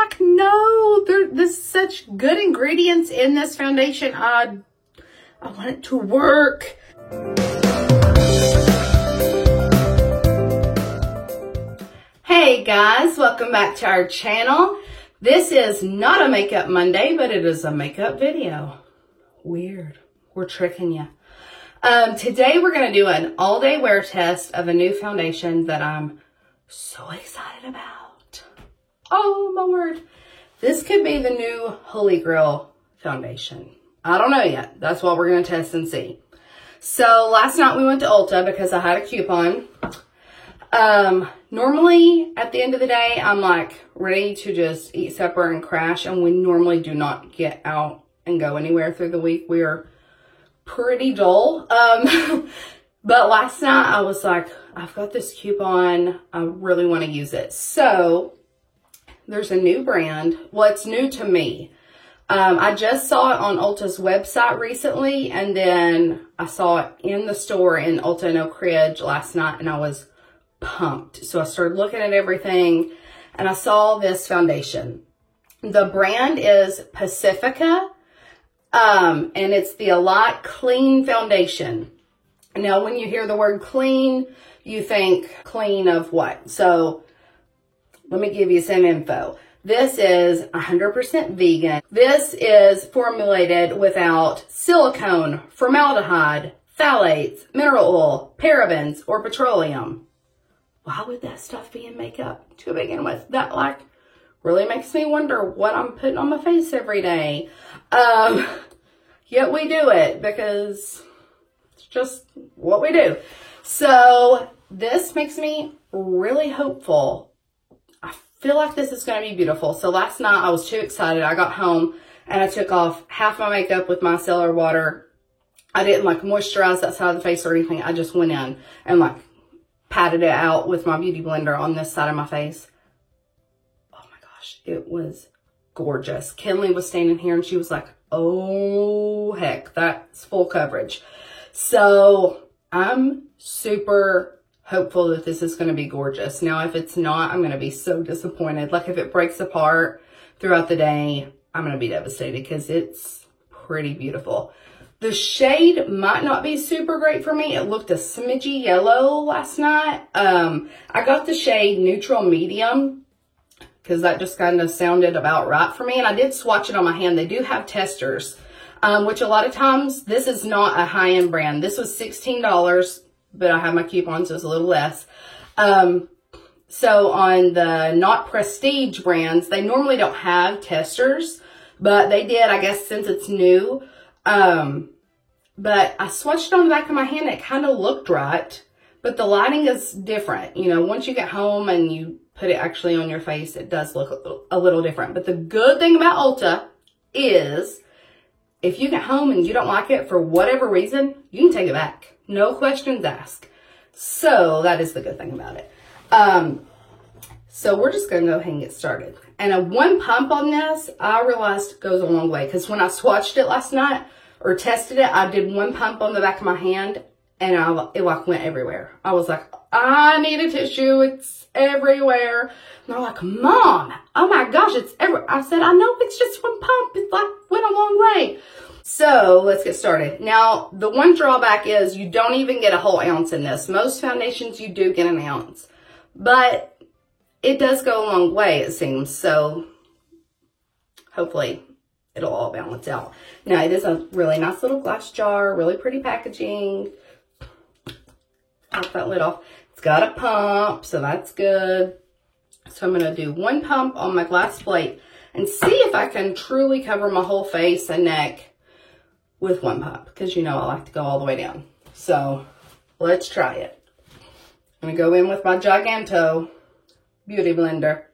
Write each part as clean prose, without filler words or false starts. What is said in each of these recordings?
like, no, there's such good ingredients in this foundation. I want it to work. Hey guys, welcome back to our channel. This is not a Makeup Monday, but it is a makeup video. Weird. We're tricking you. Today we're going to do an all-day wear test of a new foundation that I'm so excited about. Oh my word. This could be the new Holy Grail foundation. I don't know yet. That's what we're going to test and see. So last night we went to Ulta because I had a coupon. Normally at the end of the day, I'm like ready to just eat supper and crash. And we normally do not get out and go anywhere through the week. We are pretty dull. But last night I was like, I've got this coupon. I really want to use it. So there's a new brand. Well, it's new to me. I just saw it on Ulta's website recently, and then I saw it in the store in Ulta in Oak Ridge last night, and I was pumped. So I started looking at everything, and I saw this foundation. The brand is Pacifica, and it's the Alight Clean Foundation. Now, when you hear the word clean, you think clean of what? So let me give you some info. This is 100% vegan. This is formulated without silicone, formaldehyde, phthalates, mineral oil, parabens, or petroleum. Why would that stuff be in makeup to begin with? That like really makes me wonder what I'm putting on my face every day. Yet we do it because it's just what we do. So this makes me really hopeful. I feel like this is going to be beautiful. So last night I was too excited. I got home and I took off half my makeup with micellar water. I didn't like moisturize that side of the face or anything. I just went in and like patted it out with my beauty blender on this side of my face. Oh my gosh, it was gorgeous. Kinley was standing here and she was like, oh heck, that's full coverage. So I'm super hopeful that this is going to be gorgeous. Now, if it's not, I'm going to be so disappointed. Like if it breaks apart throughout the day, I'm going to be devastated because it's pretty beautiful. The shade might not be super great for me. It looked a smidgy yellow last night. I got the shade Neutral Medium because that just kind of sounded about right for me. And I did swatch it on my hand. They do have testers, which a lot of times, this is not a high-end brand. This was $16, but I have my coupons, so it's a little less. So on the not prestige brands, they normally don't have testers, but they did, I guess, since it's new. But I swatched it on the back of my hand. It kind of looked right, but the lighting is different. You know, once you get home and you put it actually on your face, it does look a little different. But the good thing about Ulta is if you get home and you don't like it for whatever reason, you can take it back. No questions asked. So that is the good thing about it. So we're just going to go ahead and get started. And a one pump on this, I realized goes a long way. Because when I swatched it last night or tested it, I did one pump on the back of my hand and it like went everywhere. I was like, I need a tissue. It's everywhere. And they're like, Mom, oh my gosh, it's everywhere. I said, I know it's just one pump. It's like went a long way. So let's get started. Now, the one drawback is you don't even get a whole ounce in this. Most foundations, you do get an ounce. But it does go a long way, it seems. So hopefully it'll all balance out. Now, it is a really nice little glass jar. Really pretty packaging. Pop that lid off. It's got a pump, so that's good. So I'm going to do one pump on my glass plate and see if I can truly cover my whole face and neck with one pump, because you know I like to go all the way down. So let's try it. I'm going to go in with my Giganto Beauty Blender.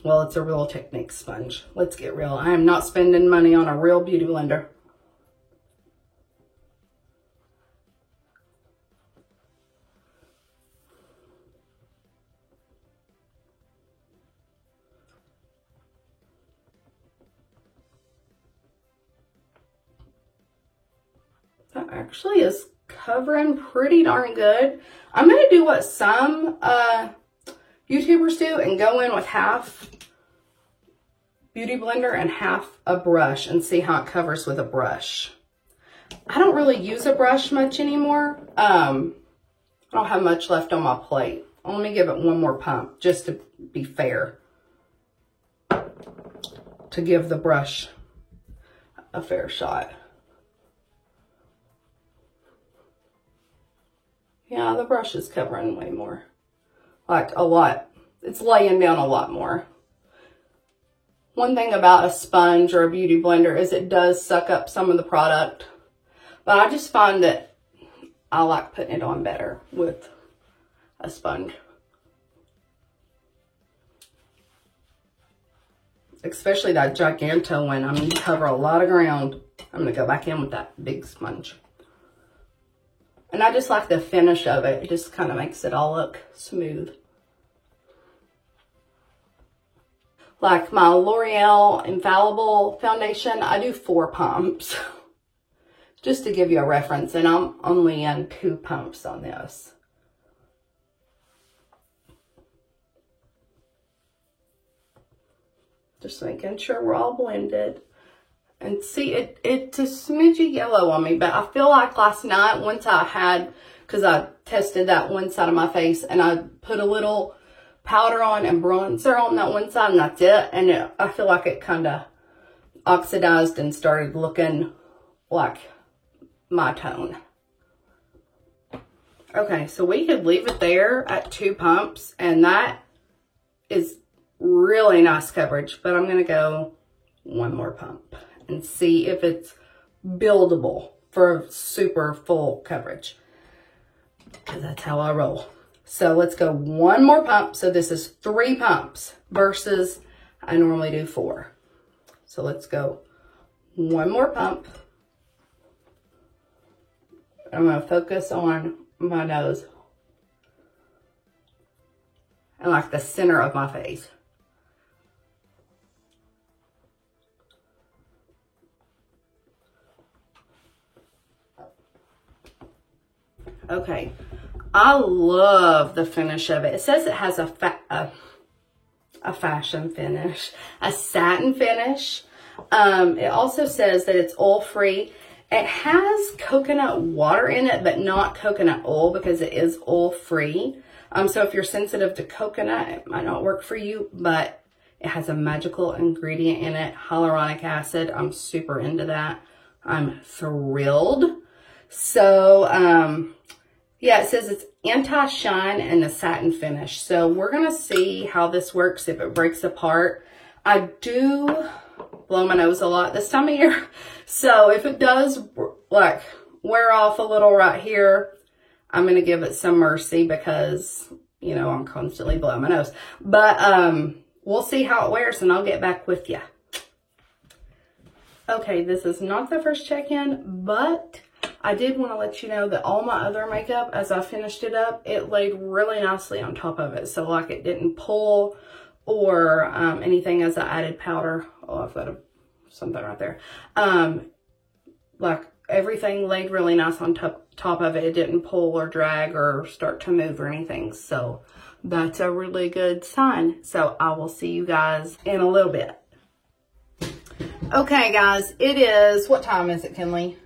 Well, it's a Real Techniques sponge. Let's get real. I am not spending money on a real beauty blender. That actually is covering pretty darn good. I'm going to do what some YouTubers do, and go in with half Beauty Blender and half a brush and see how it covers with a brush. I don't really use a brush much anymore. I don't have much left on my plate. Let me give it one more pump just to be fair. To give the brush a fair shot. Yeah, the brush is covering way more. Like a lot. It's laying down a lot more. One thing about a sponge or a beauty blender is it does suck up some of the product. But I just find that I like putting it on better with a sponge. Especially that Giganto one. I mean, you cover a lot of ground. I'm going to go back in with that big sponge. And I just like the finish of it. It just kind of makes it all look smooth. Like my L'Oreal Infallible foundation, I do 4 pumps. Just to give you a reference. And I'm only in 2 pumps on this. Just making sure we're all blended. And see, it's a smidgy yellow on me, but I feel like last night, once I had, because I tested that one side of my face, and I put a little powder on and bronzer on that one side, and that's it. And I feel like it kind of oxidized and started looking like my tone. Okay, so we could leave it there at 2 pumps, and that is really nice coverage, but I'm going to go 1 more pump and see if it's buildable for super full coverage, because that's how I roll. So let's go 1 more pump. So this is 3 pumps versus I normally do 4. So let's go 1 more pump. I'm going to focus on my nose and like the center of my face. Okay, I love the finish of it. It says it has a fashion finish, a satin finish. It also says that it's oil-free. It has coconut water in it, but not coconut oil because it is oil-free. So if you're sensitive to coconut, it might not work for you, but it has a magical ingredient in it, hyaluronic acid. I'm super into that. I'm thrilled. So, yeah, it says it's anti-shine and a satin finish. So we're going to see how this works if it breaks apart. I do blow my nose a lot this time of year. So if it does like wear off a little right here, I'm going to give it some mercy because, you know, I'm constantly blowing my nose. But we'll see how it wears and I'll get back with you. Okay, this is not the first check-in, but I did want to let you know that all my other makeup, as I finished it up, it laid really nicely on top of it. So like it didn't pull or anything as I added powder. Oh, I've got something right there. Like everything laid really nice on top of it. It didn't pull or drag or start to move or anything. So that's a really good sign. So I will see you guys in a little bit. Okay, guys, it is, what time is it, Kinley?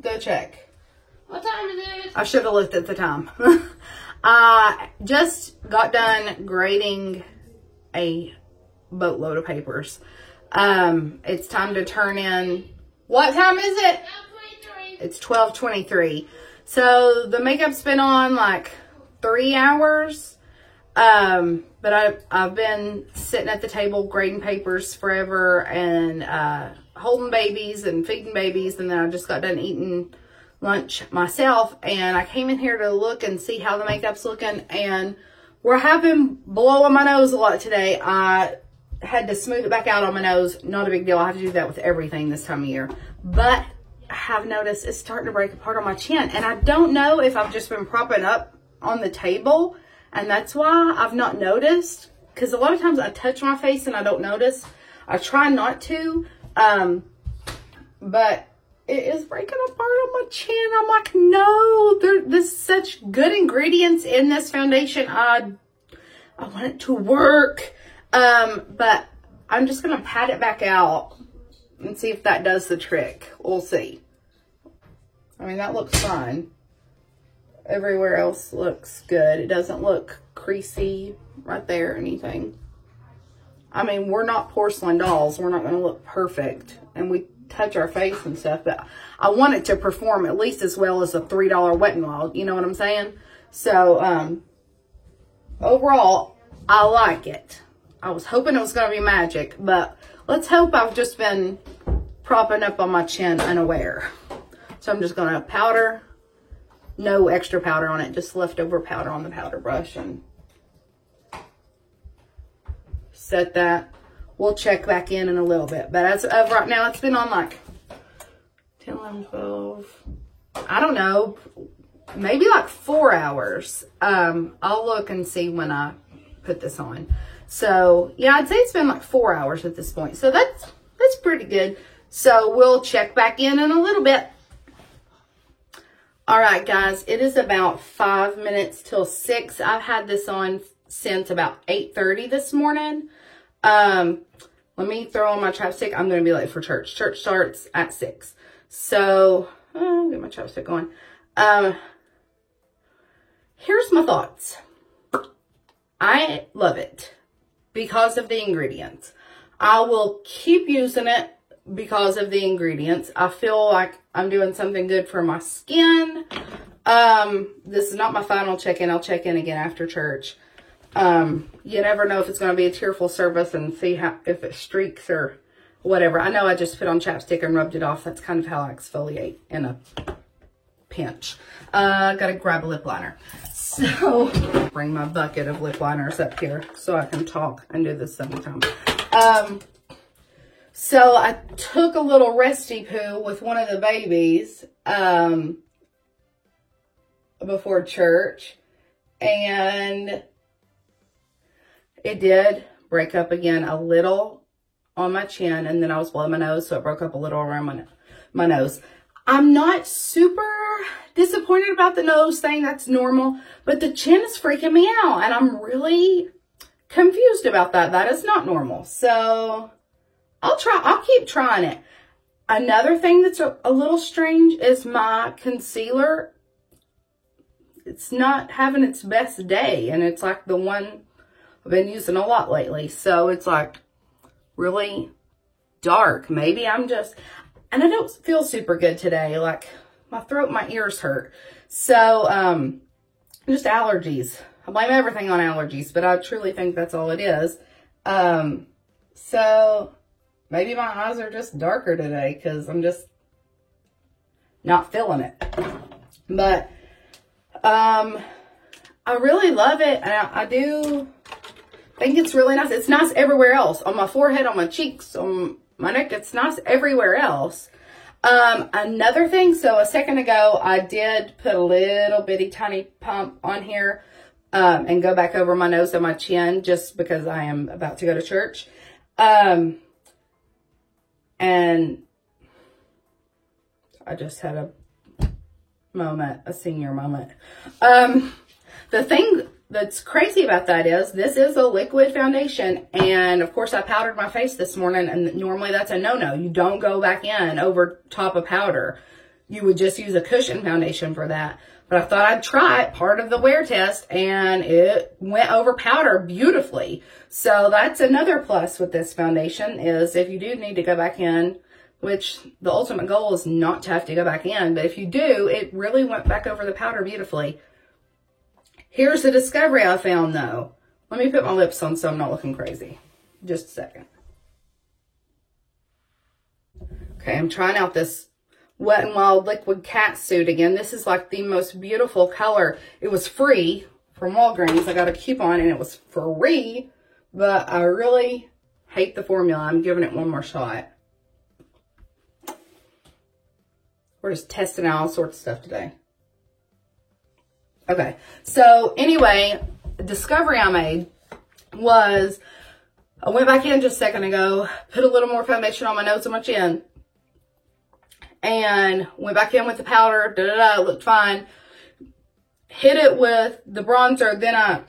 Go check. What time is it? I should have looked at the time. I just got done grading a boatload of papers. It's time to turn in. What time is it? 12:23. It's 12:23. So the makeup's been on like 3 hours. But I've been sitting at the table grading papers forever and holding babies and feeding babies, and then I just got done eating lunch myself, and I came in here to look and see how the makeup's looking, and we're having blowing my nose a lot today. I had to smooth it back out on my nose. Not a big deal. I have to do that with everything this time of year, but I have noticed it's starting to break apart on my chin, and I don't know if I've just been propping up on the table, and that's why I've not noticed, because a lot of times I touch my face and I don't notice. I try not to, but it is breaking apart on my chin. I'm like, no, there's such good ingredients in this foundation. I I want it to work. But I'm just going to pat it back out and see if that does the trick. We'll see. I mean, that looks fine. Everywhere else looks good. It doesn't look creasy right there or anything. I mean, we're not porcelain dolls. We're not going to look perfect. And we touch our face and stuff. But I want it to perform at least as well as a $3 Wet n Wild. You know what I'm saying? So, overall, I like it. I was hoping it was going to be magic. But let's hope I've just been propping up on my chin unaware. So I'm just going to powder. No extra powder on it. Just leftover powder on the powder brush. And set that. We'll check back in a little bit. But as of right now, it's been on like 10, 11, 12. I don't know. Maybe like 4 hours. I'll look and see when I put this on. So, yeah, I'd say it's been like 4 hours at this point. So that's pretty good. So we'll check back in a little bit. All right, guys, it is about 5 minutes till 6. I've had this on since about 8:30 this morning. Let me throw on my chapstick. I'm going to be late for church. Church starts at 6. So, I'll get my chapstick on. Here's my thoughts. I love it because of the ingredients. I will keep using it because of the ingredients. I feel like I'm doing something good for my skin. This is not my final check-in. I'll check in again after church. You never know if it's going to be a tearful service and see if it streaks or whatever. I know I just put on chapstick and rubbed it off. That's kind of how I exfoliate in a pinch. Gotta grab a lip liner. So, bring my bucket of lip liners up here so I can talk and do this sometime. So I took a little resty poo with one of the babies, before church, and it did break up again a little on my chin, and then I was blowing my nose, so it broke up a little around my nose. I'm not super disappointed about the nose thing. That's normal, but the chin is freaking me out, and I'm really confused about that. That is not normal. So I'll keep trying it. Another thing that's a little strange is my concealer. It's not having its best day, and it's like the one I've been using a lot lately. So it's like really dark. Maybe I'm just, and I don't feel super good today. Like my throat, my ears hurt. So, just allergies. I blame everything on allergies, but I truly think that's all it is. So maybe my eyes are just darker today because I'm just not feeling it. But, I really love it. And I do think it's really nice. It's nice everywhere else. On my forehead, on my cheeks, on my neck. It's nice everywhere else. Another thing, so a second ago, I did put a little bitty tiny pump on here, and go back over my nose and my chin just because I am about to go to church. And I just had a moment, a senior moment. The thing that's crazy about that is this is a liquid foundation, and of course I powdered my face this morning, and normally that's a no-no. You don't go back in over top of powder. You would just use a cushion foundation for that. But I thought I'd try it, part of the wear test, and it went over powder beautifully. So that's another plus with this foundation, is if you do need to go back in, which the ultimate goal is not to have to go back in, but if you do, it really went back over the powder beautifully. Here's the discovery I found, though. Let me put my lips on so I'm not looking crazy. Just a second. Okay, I'm trying out this Wet n Wild Liquid Cat Suit again. This is like the most beautiful color. It was free from Walgreens. I got a coupon and it was free, but I really hate the formula. I'm giving it one more shot. We're just testing out all sorts of stuff today. Okay, so anyway, the discovery I made was I went back in just a second ago, put a little more foundation on my nose and my chin, and went back in with the powder, it looked fine. Hit it with the bronzer, then I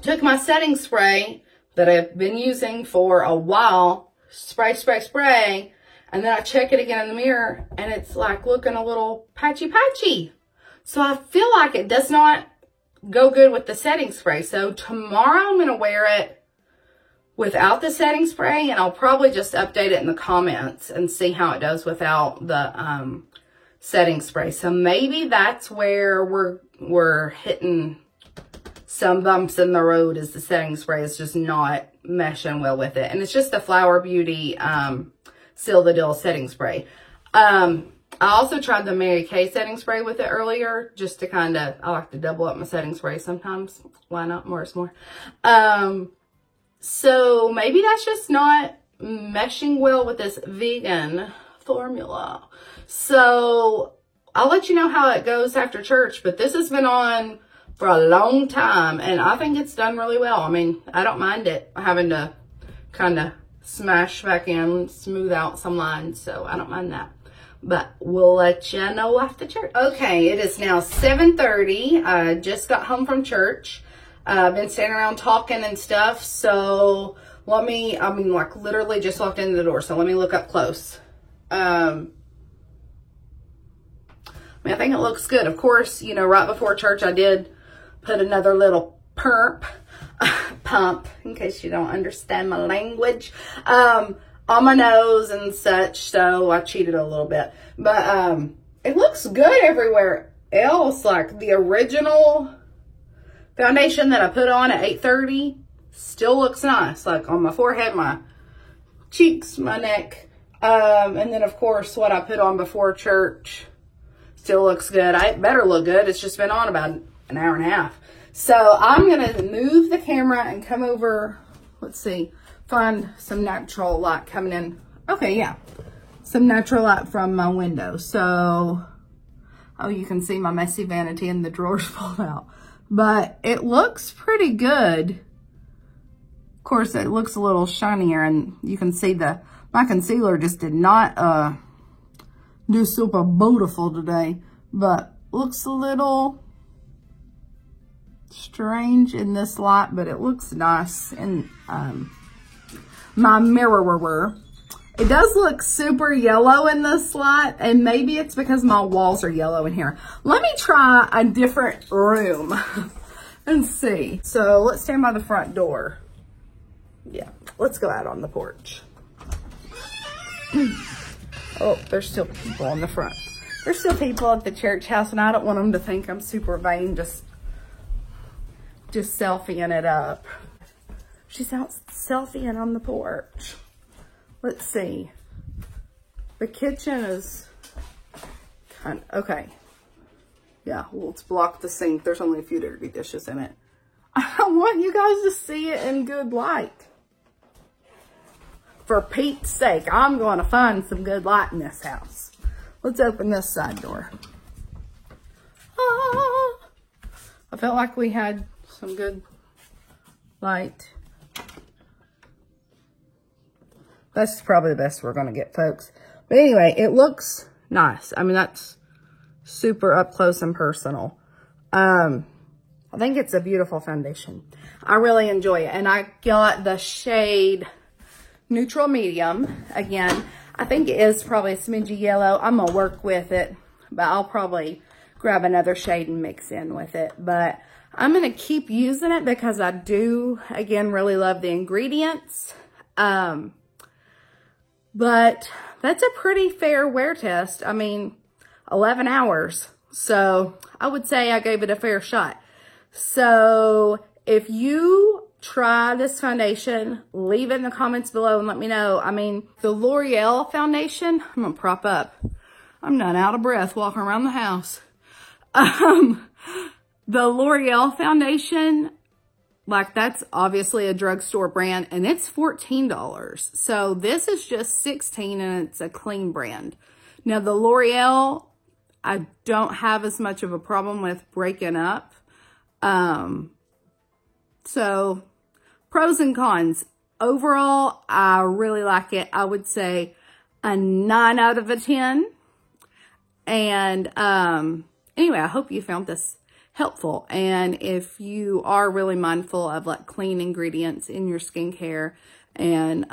took my setting spray that I've been using for a while, spray, and then I check it again in the mirror, and it's like looking a little patchy. So I feel like it does not go good with the setting spray. So tomorrow I'm going to wear it without the setting spray, and I'll probably just update it in the comments and see how it does without the setting spray. So maybe that's where we're hitting some bumps in the road, is the setting spray is just not meshing well with it. And it's just the Flower Beauty Seal the Deal setting spray. I also tried the Mary Kay setting spray with it earlier, just to kind of, I like to double up my setting spray sometimes. Why not? More is more. So maybe that's just not meshing well with this vegan formula. So I'll let you know how it goes after church, but this has been on for a long time, and I think it's done really well. I mean, I don't mind it having to kind of smash back in, smooth out some lines, so I don't mind that. But we'll let you know after church. Okay, it is now 7:30. I just got home from church. I've been standing around talking and stuff, so like literally just walked into the door, so let me look up close. I think it looks good. Of course, you know, right before church I did put another little pump, in case you don't understand my language, on my nose and such, so I cheated a little bit. But it looks good everywhere else. Like the original foundation that I put on at 8:30 still looks nice, like on my forehead, my cheeks, my neck, and then of course what I put on before church still looks good. It better look good. It's just been on about an hour and a half. So I'm going to move the camera and come over. Let's see. Find some natural light coming in. Okay, yeah. Some natural light from my window. So, oh, you can see my messy vanity and the drawers pulled out. But it looks pretty good. Of course, it looks a little shinier, and you can see my concealer just did not do super beautiful today, but looks a little strange in this light, but it looks nice in my mirror. It does look super yellow in this light, and maybe it's because my walls are yellow in here. Let me try a different room and see. So let's stand by the front door. Yeah, let's go out on the porch. Oh, there's still people on the front. There's still people at the church house, and I don't want them to think I'm super vain, just selfieing it up. She's out selfieing on the porch. Let's see. The kitchen is kind of, okay. Yeah, well, let's block the sink. There's only a few dirty dishes in it. I want you guys to see it in good light. For Pete's sake, I'm going to find some good light in this house. Let's open this side door. Ah, I felt like we had some good light. That's probably the best we're going to get, folks. But anyway, it looks nice. I mean, that's super up close and personal. I think it's a beautiful foundation. I really enjoy it. And I got the shade Neutral Medium. Again, I think it is probably a smidgy yellow. I'm going to work with it, but I'll probably grab another shade and mix in with it. But I'm going to keep using it because I do, again, really love the ingredients. But that's a pretty fair wear test. I mean, 11 hours. So I would say I gave it a fair shot. So if you try this foundation, leave it in the comments below and let me know. I mean, the L'Oreal foundation, I'm going to prop up. I'm not out of breath walking around the house. The L'Oreal foundation, like, that's obviously a drugstore brand, and it's $14. So this is just $16, and it's a clean brand. Now, the L'Oreal, I don't have as much of a problem with breaking up. So pros and cons. Overall, I really like it. I would say a 9 out of a 10. And anyway, I hope you found this helpful. And if you are really mindful of like clean ingredients in your skincare and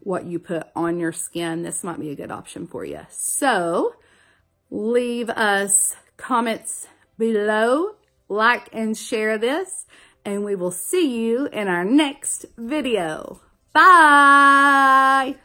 what you put on your skin, this might be a good option for you. So leave us comments below, like and share this, and we will see you in our next video. Bye!